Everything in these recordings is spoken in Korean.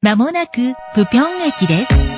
まもなくプピョン駅です。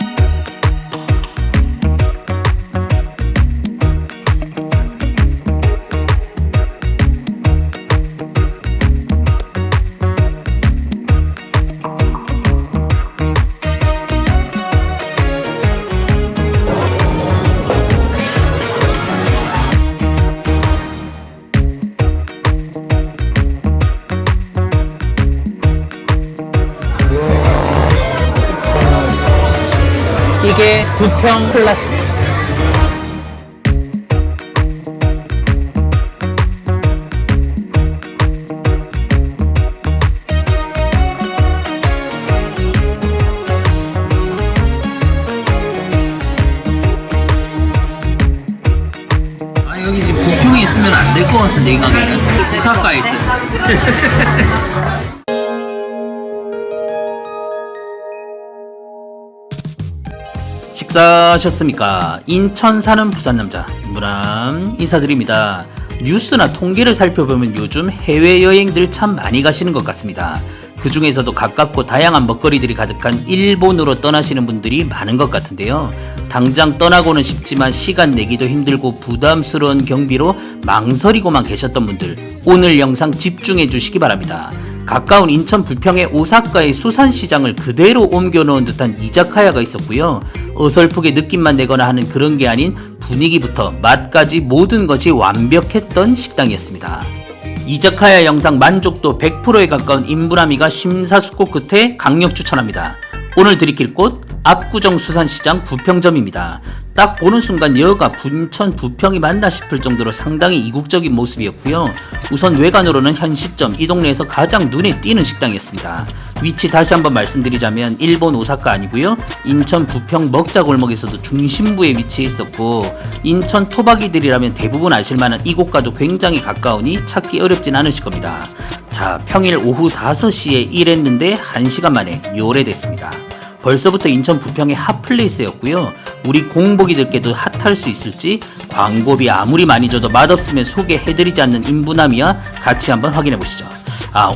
이게 부평 플러스. 아, 여기 지금 부평에 있으면 안 될 것 같은데, 이 가게는. 수사가에 있어요. 식사하셨습니까? 인천 사는 부산 남자 임부남 인사드립니다. 뉴스나 통계를 살펴보면 요즘 해외여행들 참 많이 가시는 것 같습니다. 그 중에서도 가깝고 다양한 먹거리들이 가득한 일본으로 떠나시는 분들이 많은 것 같은데요. 당장 떠나고는 싶지만 시간 내기도 힘들고 부담스러운 경비로 망설이고만 계셨던 분들, 오늘 영상 집중해 주시기 바랍니다. 가까운 인천 부평의 오사카의 수산시장을 그대로 옮겨놓은 듯한 이자카야가 있었고요. 어설프게 느낌만 내거나 하는 그런 게 아닌 분위기부터 맛까지 모든 것이 완벽했던 식당이었습니다. 이자카야 영상 만족도 100%에 가까운 임부람이가 심사숙고 끝에 강력 추천합니다. 오늘 들이킬 곳 압구정 수산시장 부평점입니다. 딱 보는 순간 여가 인천 부평이 맞나 싶을 정도로 상당히 이국적인 모습이었고요. 우선 외관으로는 현 시점 이 동네에서 가장 눈에 띄는 식당이었습니다. 위치 다시 한번 말씀드리자면 일본 오사카 아니고요. 인천 부평 먹자골목에서도 중심부에 위치해 있었고, 인천 토박이들이라면 대부분 아실만한 이곳과도 굉장히 가까우니 찾기 어렵진 않으실 겁니다. 자, 평일 오후 5시에 일했는데 1시간 만에 요래됐습니다. 벌써부터 인천 부평의 핫플레이스였고요. 우리 공복이들께도 핫할 수 있을지 광고비 아무리 많이 줘도 맛없으면 소개해드리지 않는 임부남이와 같이 한번 확인해보시죠.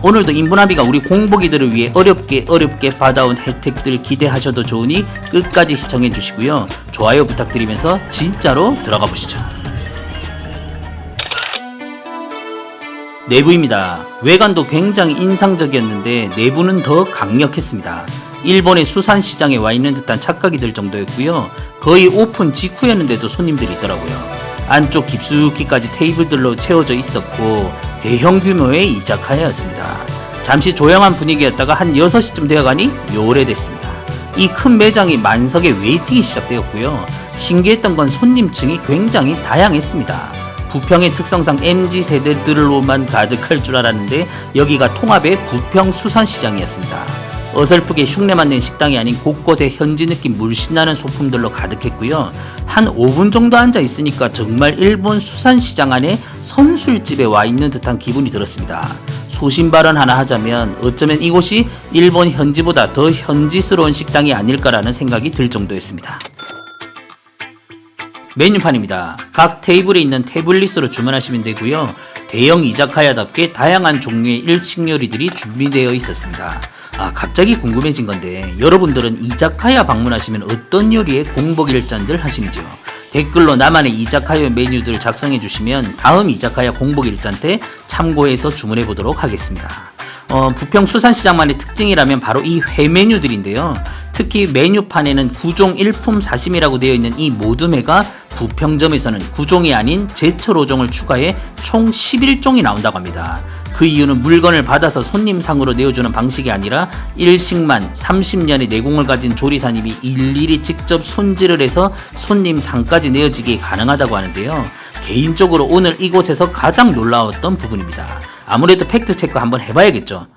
오늘도 임부남이가 우리 공복이들을 위해 어렵게 받아온 혜택들 기대하셔도 좋으니 끝까지 시청해주시고요. 좋아요 부탁드리면서 진짜로 들어가 보시죠. 내부입니다. 외관도 굉장히 인상적이었는데 내부는 더 강력했습니다. 일본의 수산시장에 와 있는 듯한 착각이 들 정도였고요. 거의 오픈 직후였는데도 손님들이 있더라고요. 안쪽 깊숙이까지 테이블들로 채워져 있었고 대형 규모의 이자카야였습니다. 잠시 조용한 분위기였다가 한 6시쯤 되어가니 요래됐습니다. 이 큰 매장이 만석의 웨이팅이 시작되었고요. 신기했던 건 손님층이 굉장히 다양했습니다. 부평의 특성상 MZ세대들로만 가득할 줄 알았는데 여기가 통합의 부평 수산시장이었습니다. 어설프게 흉내만 낸 식당이 아닌 곳곳에 현지 느낌 물씬 나는 소품들로 가득했고요. 한 5분 정도 앉아 있으니까 정말 일본 수산시장 안에 선술집에 와 있는 듯한 기분이 들었습니다. 소신 발언 하나 하자면 어쩌면 이곳이 일본 현지보다 더 현지스러운 식당이 아닐까라는 생각이 들 정도였습니다. 메뉴판입니다. 각 테이블에 있는 태블릿으로 주문하시면 되고요. 대형 이자카야답게 다양한 종류의 일식 요리들이 준비되어 있었습니다. 갑자기 궁금해진 건데 여러분들은 이자카야 방문하시면 어떤 요리에 공복 일전들 하시는지요? 댓글로 나만의 이자카야 메뉴들 작성해 주시면 다음 이자카야 공복 일전 때 참고해서 주문해 보도록 하겠습니다. 부평 수산시장만의 특징이라면 바로 이 회 메뉴들인데요. 특히 메뉴판에는 9종 1품 사심이라고 되어 있는 이 모든 회가 부평점에서는 9종이 아닌 제철 5종을 추가해 총 11종이 나온다고 합니다. 그 이유는 물건을 받아서 손님상으로 내어주는 방식이 아니라 일식만 30년의 내공을 가진 조리사님이 일일이 직접 손질을 해서 손님상까지 내어지기에 가능하다고 하는데요. 개인적으로 오늘 이곳에서 가장 놀라웠던 부분입니다. 아무래도 팩트체크 한번 해봐야겠죠.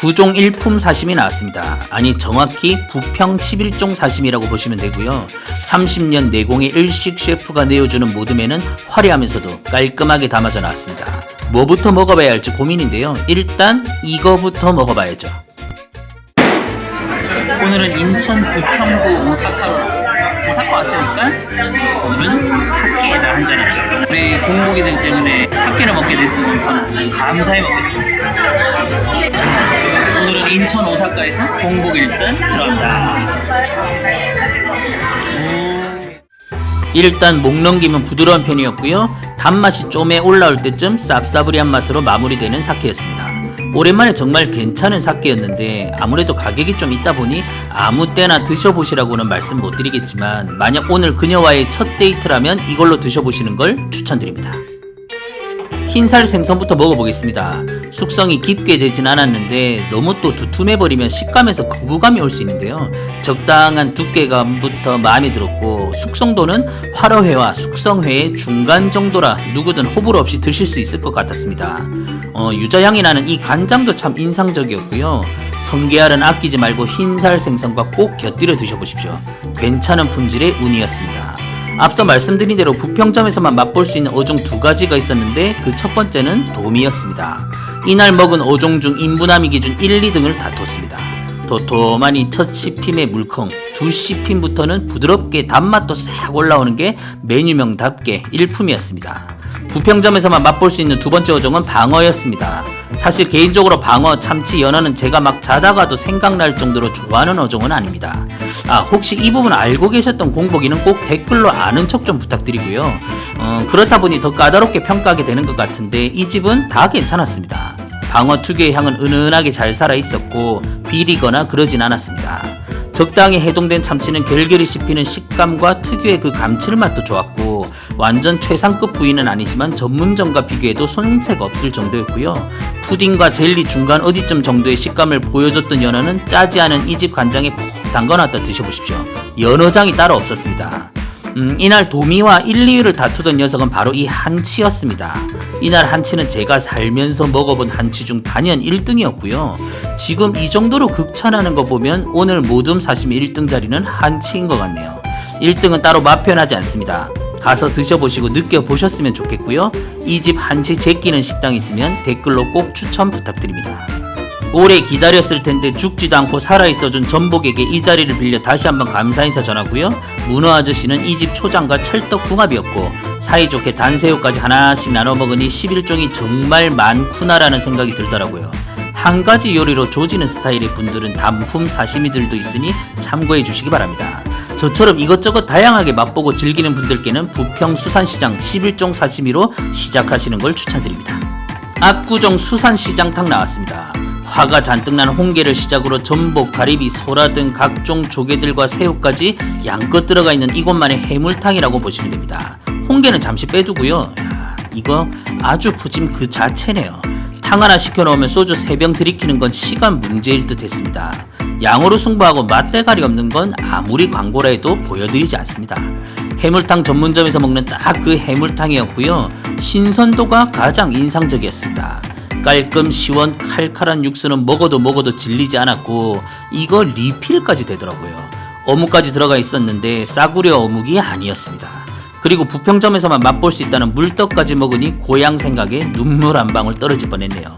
9종 1품 사심이 나왔습니다. 아니 정확히 부평 11종 사심이라고 보시면 되고요. 30년 내공의 일식 셰프가 내어주는 모듬에는 화려하면서도 깔끔하게 담아져 나왔습니다. 뭐부터 먹어봐야 할지 고민인데요. 일단 이거부터 먹어봐야죠. 오늘은 인천 부평구 오사카로 나왔습니다. 오사카 왔으니까 오늘은 사케에다 한잔 합시다. 우리 공복이들 때문에 사케를 먹게 됐으면 감사히 먹겠습니다. 자, 오늘은 인천 오사카에서 공복 일잔 들어갑니다. 일단 목 넘김은 부드러운 편이었고요. 단맛이 좀에 올라올 때쯤 쌉싸브리한 맛으로 마무리되는 사케였습니다. 오랜만에 정말 괜찮은 사케였는데 아무래도 가격이 좀 있다 보니 아무 때나 드셔보시라고는 말씀 못 드리겠지만 만약 오늘 그녀와의 첫 데이트라면 이걸로 드셔보시는 걸 추천드립니다. 흰살 생선부터 먹어보겠습니다. 숙성이 깊게 되진 않았는데 너무 또 두툼해버리면 식감에서 거부감이 올 수 있는데요. 적당한 두께감부터 마음에 들었고 숙성도는 화로회와 숙성회의 중간 정도라 누구든 호불호 없이 드실 수 있을 것 같았습니다. 유자향이 나는 이 간장도 참 인상적이었고요. 성게알은 아끼지 말고 흰살 생선과 꼭 곁들여 드셔보십시오. 괜찮은 품질의 운이었습니다. 앞서 말씀드린 대로 부평점에서만 맛볼 수 있는 어종 두 가지가 있었는데 그 첫 번째는 도미였습니다. 이날 먹은 어종 중 인분함이 기준 1, 2등을 다퉜습니다. 도톰하니 첫 씹힘의 물컹, 두 씹힘부터는 부드럽게 단맛도 싹 올라오는 게 메뉴명답게 일품이었습니다. 부평점에서만 맛볼 수 있는 두 번째 어종은 방어였습니다. 사실 개인적으로 방어, 참치, 연어는 제가 막 자다가도 생각날 정도로 좋아하는 어종은 아닙니다. 혹시 이 부분 알고 계셨던 공복이는 꼭 댓글로 아는 척 좀 부탁드리고요. 그렇다 보니 더 까다롭게 평가하게 되는 것 같은데 이 집은 다 괜찮았습니다. 방어 특유의 향은 은은하게 잘 살아있었고 비리거나 그러진 않았습니다. 적당히 해동된 참치는 결결이 씹히는 식감과 특유의 그 감칠맛도 좋았고 완전 최상급 부위는 아니지만 전문점과 비교해도 손색 없을 정도였고요. 푸딩과 젤리 중간 어디쯤 정도의 식감을 보여줬던 연어는 짜지 않은 이 집 간장에 푹 담가놨다 드셔보십시오. 연어장이 따로 없었습니다. 이날 도미와 1, 2위를 다투던 녀석은 바로 이 한치였습니다. 이날 한치는 제가 살면서 먹어본 한치 중 단연 1등이었고요. 지금 이 정도로 극찬하는 거 보면 오늘 모둠 사시미 1등 자리는 한치인 것 같네요. 1등은 따로 맛 표현하지 않습니다. 가서 드셔보시고 느껴보셨으면 좋겠고요. 이 집 한치 제끼는 식당 있으면 댓글로 꼭 추천 부탁드립니다. 오래 기다렸을 텐데 죽지도 않고 살아있어준 전복에게 이 자리를 빌려 다시 한번 감사 인사 전하고요. 문어 아저씨는 이 집 초장과 찰떡궁합이었고 사이좋게 단새우까지 하나씩 나눠 먹으니 11종이 정말 많구나라는 생각이 들더라고요. 한 가지 요리로 조지는 스타일의 분들은 단품 사시미들도 있으니 참고해 주시기 바랍니다. 저처럼 이것저것 다양하게 맛보고 즐기는 분들께는 부평 수산시장 11종 사시미로 시작하시는 걸 추천드립니다. 압구정 수산시장탕 나왔습니다. 화가 잔뜩 난 홍게를 시작으로 전복, 가리비, 소라 등 각종 조개들과 새우까지 양껏 들어가 있는 이곳만의 해물탕이라고 보시면 됩니다. 홍게는 잠시 빼두고요. 이거 아주 푸짐 그 자체네요. 탕 하나 시켜놓으면 소주 3병 들이키는 건 시간 문제일 듯 했습니다. 양으로 승부하고 맛대가리 없는 건 아무리 광고라 해도 보여드리지 않습니다. 해물탕 전문점에서 먹는 딱 그 해물탕이었고요. 신선도가 가장 인상적이었습니다. 깔끔 시원 칼칼한 육수는 먹어도 질리지 않았고 이거 리필까지 되더라고요. 어묵까지 들어가 있었는데 싸구려 어묵이 아니었습니다. 그리고 부평점에서만 맛볼 수 있다는 물떡까지 먹으니 고향 생각에 눈물 한 방울 떨어질 뻔했네요.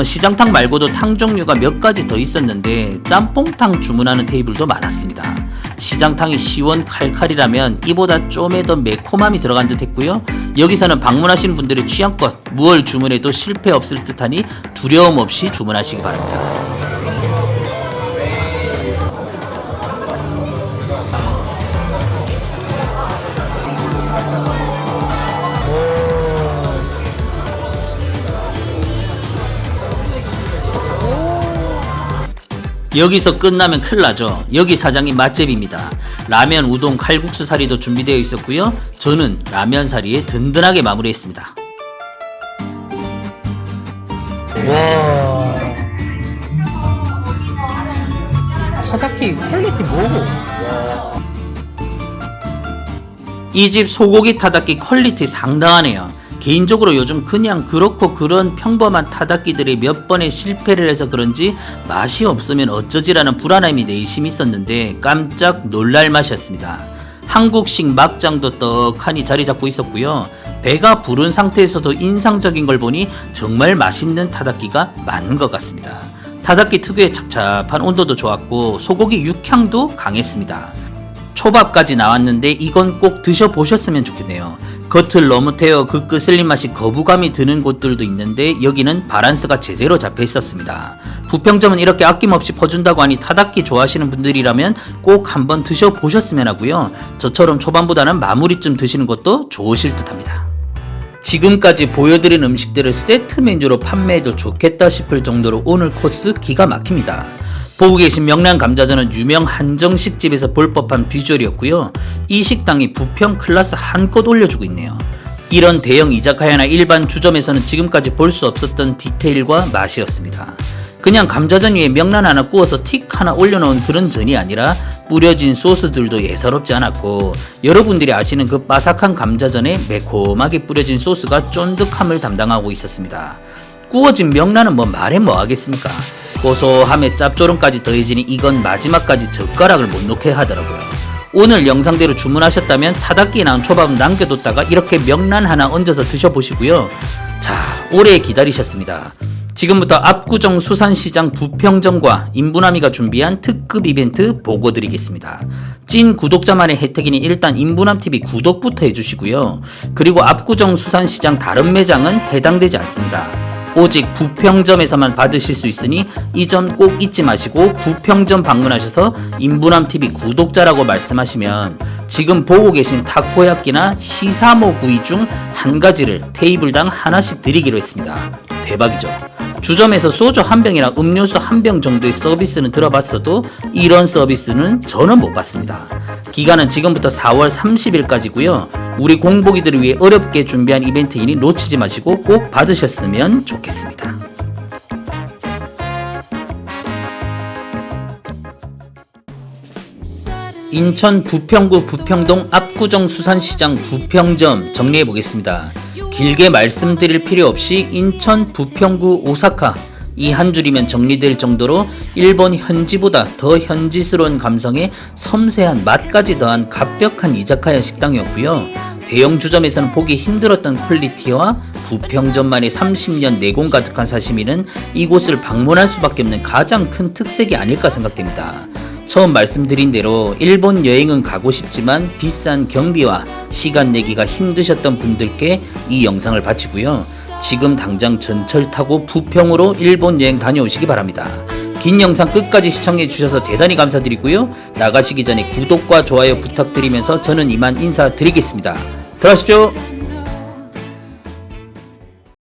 시장탕 말고도 탕 종류가 몇 가지 더 있었는데 짬뽕탕 주문하는 테이블도 많았습니다. 시장탕이 시원 칼칼이라면 이보다 좀에 더 매콤함이 들어간 듯 했고요. 여기서는 방문하시는 분들의 취향껏 무얼 주문해도 실패 없을 듯하니 두려움 없이 주문하시기 바랍니다. 여기서 끝나면 큰일 나죠. 여기 사장님 맛집입니다. 라면, 우동, 칼국수 사리도 준비되어 있었고요. 저는 라면 사리에 든든하게 마무리했습니다. 와, 타다키 퀄리티 뭐고? 이 집 소고기 타다키 퀄리티 상당하네요. 개인적으로 요즘 그냥 그렇고 그런 평범한 타닥기들이 몇 번의 실패를 해서 그런지 맛이 없으면 어쩌지라는 불안함이 내심 있었는데 깜짝 놀랄 맛이었습니다. 한국식 막장도 떡하니 자리 잡고 있었고요. 배가 부른 상태에서도 인상적인 걸 보니 정말 맛있는 타닥기가 맞는 것 같습니다. 타닥기 특유의 착잡한 온도도 좋았고 소고기 육향도 강했습니다. 초밥까지 나왔는데 이건 꼭 드셔보셨으면 좋겠네요. 겉을 너무 태워 그 끄슬린 맛이 거부감이 드는 곳들도 있는데 여기는 바란스가 제대로 잡혀 있었습니다. 부평점은 이렇게 아낌없이 퍼준다고 하니 타닥기 좋아하시는 분들이라면 꼭 한번 드셔보셨으면 하고요. 저처럼 초반보다는 마무리쯤 드시는 것도 좋으실 듯 합니다. 지금까지 보여드린 음식들을 세트 메뉴로 판매해도 좋겠다 싶을 정도로 오늘 코스 기가 막힙니다. 보고 계신 명란 감자전은 유명 한정식 집에서 볼 법한 비주얼이었고요. 이 식당이 부평 클래스 한껏 올려주고 있네요. 이런 대형 이자카야나 일반 주점에서는 지금까지 볼 수 없었던 디테일과 맛이었습니다. 그냥 감자전 위에 명란 하나 구워서 틱 하나 올려놓은 그런 전이 아니라 뿌려진 소스들도 예사롭지 않았고 여러분들이 아시는 그 바삭한 감자전에 매콤하게 뿌려진 소스가 쫀득함을 담당하고 있었습니다. 구워진 명란은 뭐 말해 뭐 하겠습니까? 고소함에 짭조름까지 더해지니 이건 마지막까지 젓가락을 못 놓게 하더라고요. 오늘 영상대로 주문하셨다면 타닥기에 나온 초밥은 남겨뒀다가 이렇게 명란 하나 얹어서 드셔보시고요. 자, 오래 기다리셨습니다. 지금부터 압구정 수산시장 부평점과 인부남이가 준비한 특급 이벤트 보고 드리겠습니다. 찐 구독자만의 혜택이니 일단 인부남TV 구독부터 해주시고요. 그리고 압구정 수산시장 다른 매장은 해당되지 않습니다. 오직 부평점에서만 받으실 수 있으니 이 점 꼭 잊지 마시고 부평점 방문하셔서 인부남TV 구독자라고 말씀하시면 지금 보고 계신 타코야끼나 시사모 구이 중 한 가지를 테이블당 하나씩 드리기로 했습니다. 대박이죠? 주점에서 소주 한 병이나 음료수 한 병 정도의 서비스는 들어봤어도 이런 서비스는 저는 못 봤습니다. 기간은 지금부터 4월 30일까지고요. 우리 공복이들을 위해 어렵게 준비한 이벤트이니 놓치지 마시고 꼭 받으셨으면 좋겠습니다. 인천 부평구 부평동 압구정 수산시장 부평점 정리해 보겠습니다. 길게 말씀드릴 필요 없이 인천 부평구 오사카 이 한 줄이면 정리될 정도로 일본 현지보다 더 현지스러운 감성에 섬세한 맛까지 더한 갑벽한 이자카야 식당이었고요. 대형 주점에서는 보기 힘들었던 퀄리티와 부평점만의 30년 내공 가득한 사시미는 이곳을 방문할 수밖에 없는 가장 큰 특색이 아닐까 생각됩니다. 처음 말씀드린 대로 일본 여행은 가고 싶지만 비싼 경비와 시간 내기가 힘드셨던 분들께 이 영상을 바치고요. 지금 당장 전철 타고 부평으로 일본 여행 다녀오시기 바랍니다. 긴 영상 끝까지 시청해 주셔서 대단히 감사드리고요. 나가시기 전에 구독과 좋아요 부탁드리면서 저는 이만 인사드리겠습니다. 들어가십시오.